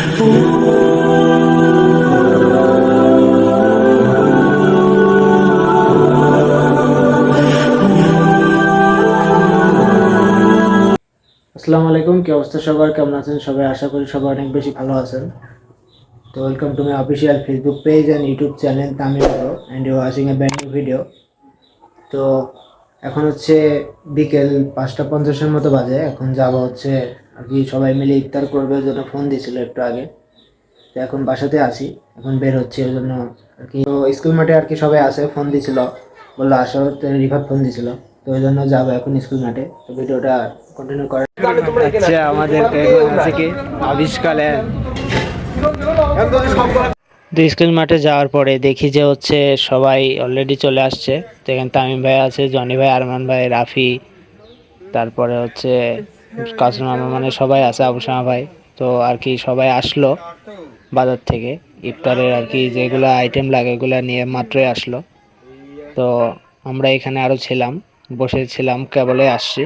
আসসালামু আলাইকুম, কি অবস্থা সবার? কেমন আছেন সবাই? আশা করি সবাই অনেক বেশি ভালো আছেন। তো welcome to my official Facebook page and YouTube channel Tamim bro and you watching a brand new video. তো এখন হচ্ছে বিকেল 5:50-এর মতো বাজে। এখন যাব হচ্ছে আর কি, সবাই মিলে ইফতার করবে, ওই জন্য ফোন দিছিল একটু আগে। তো এখন বাসাতে আছি, এখন বের হচ্ছে ওই জন্য আর কি। তো স্কুল মাঠে আর কি সবাই আছে, ফোন দিছিল, বললো আসো, রিভার ফোন দিছিল, তো ওই জন্য যাবো এখন স্কুল মাঠে। তো ভিডিওটা কন্টিনিউ করে। আচ্ছা, আমাদের আছে কি আবিষ্কালে তো স্কুল মাঠে যাওয়ার পরে দেখি যে হচ্ছে সবাই অলরেডি চলে আসছে। তো এখানে তামিম ভাই আছে, জনি ভাই, আরমান ভাই, রাফি, তারপরে হচ্ছে কাসুম মামা, মানে সবাই আছে, আবু শামা ভাই। তো আর কি সবাই আসলো বাজার থেকে ইফতারের আর কি যেগুলো আইটেম লাগে এগুলো নিয়ে মাত্রই আসলো। তো আমরা এখানে আরো ছিলাম, বসেছিলাম, কেবলই আসছি।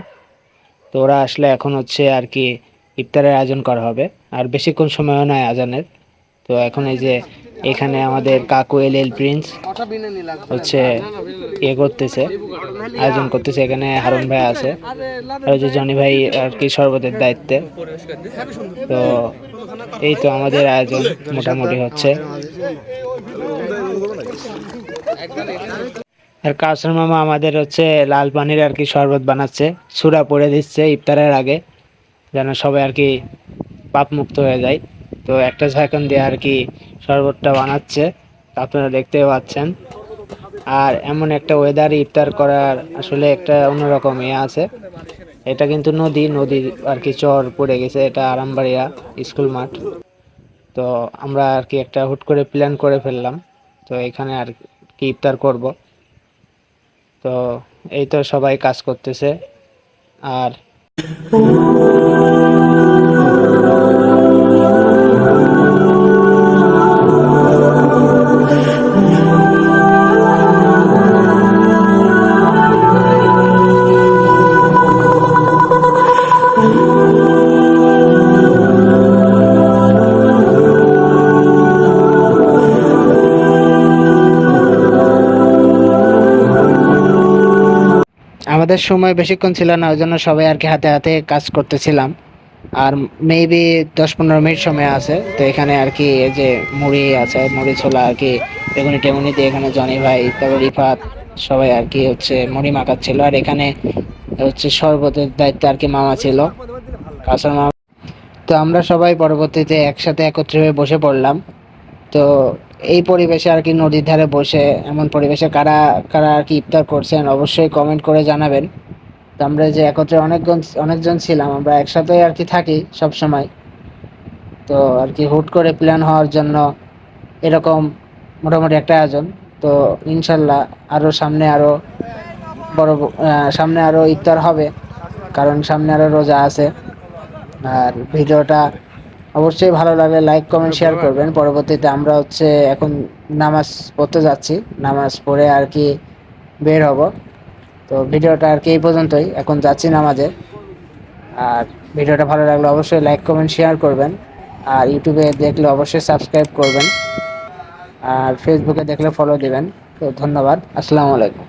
তো ওরা আসলে এখন হচ্ছে আর কি ইফতারের আয়োজন করা হবে, আর বেশিক্ষণ সময়ও নয় আজানের। তো এখন এই যে এখানে আমাদের কাকু এল প্রিন্স হচ্ছে করতেছে, আয়োজন করতেছে। এখানে হারুন ভাই আছে, আর ওই যে জনি ভাই আর কি শরবতের দায়িত্বে। তো এই তো আমাদের আয়োজন মোটামুটি হচ্ছে। আর কাসর মামা আমাদের হচ্ছে লাল পানির আর কি শরবত বানাচ্ছে, সুরা পড়ে দিচ্ছে ইফতারের আগে, যেন সবাই আর কি পাপ মুক্ত হয়ে যায়। তো একটা ঝাঁকান দিয়ে আর কি শরবতটা বানাচ্ছে, আপনারা দেখতে পাচ্ছেন। আর এমন একটা ওয়েদার, ইফতার করার আসলে একটা অন্যরকম আছে। এটা কিন্তু নদীর আর কি চর পড়ে গেছে, এটা আরামবাড়িয়া স্কুল মাঠ। তো আমরা আর কি একটা হুট করে প্ল্যান করে ফেললাম, তো এখানে আর কি ইফতার করব। তো এই তো সবাই কাজ করতেছে। আর আমাদের সময় বেশিক্ষণ ছিল না, ওই জন্য সবাই আর কি হাতে হাতে কাজ করতেছিলাম। আর মেবি 10-15 মিনিট সময় আছে। তো এখানে আর কি এই যে মুড়ি আছে, মুড়ি ছোলা আর কি বেগুনি টেগুনি দিয়ে, এখানে জনি ভাই, তারপর রিফাত, সবাই আর কি হচ্ছে মুড়ি মাখাচ্ছিল। আর এখানে হচ্ছে শরবতের দায়িত্বে আর কি মামা ছিল, কাসর মামা। তো আমরা সবাই পরবর্তীতে একসাথে একত্রে হয়ে বসে পড়লাম। তো এই পরিবেশে আর কি নদীর ধারে বসে এমন পরিবেশে কারা কারা আর কি ইফতার করছেন অবশ্যই কমেন্ট করে জানাবেন। তো আমরা যে একত্রে অনেকজন ছিলাম, আমরা একসাথে আর কি থাকি সব সময়। তো আর কি হুট করে প্ল্যান হওয়ার জন্য এরকম মোটামুটি একটা আয়োজন। তো ইনশাল্লাহ আরো সামনে আরো সামনে আরো ইফতার হবে, কারণ সামনে আরো রোজা আছে। আর ভিডিওটা অবশ্যই ভালো লাগলে লাইক কমেন্ট শেয়ার করবেন। পরবর্তীতে আমরা হচ্ছে এখন নামাজ পড়তে যাচ্ছি, নামাজ পড়ে আর কি বের হব। তো ভিডিওটা আর কি এই পর্যন্তই, এখন যাচ্ছি নামাজে। আর ভিডিওটা ভালো লাগলে অবশ্যই লাইক কমেন্ট শেয়ার করবেন। আর ইউটিউবে দেখলে অবশ্যই সাবস্ক্রাইব করবেন, আর ফেসবুকে দেখলে ফলো দিবেন। তো ধন্যবাদ, আসসালামু আলাইকুম।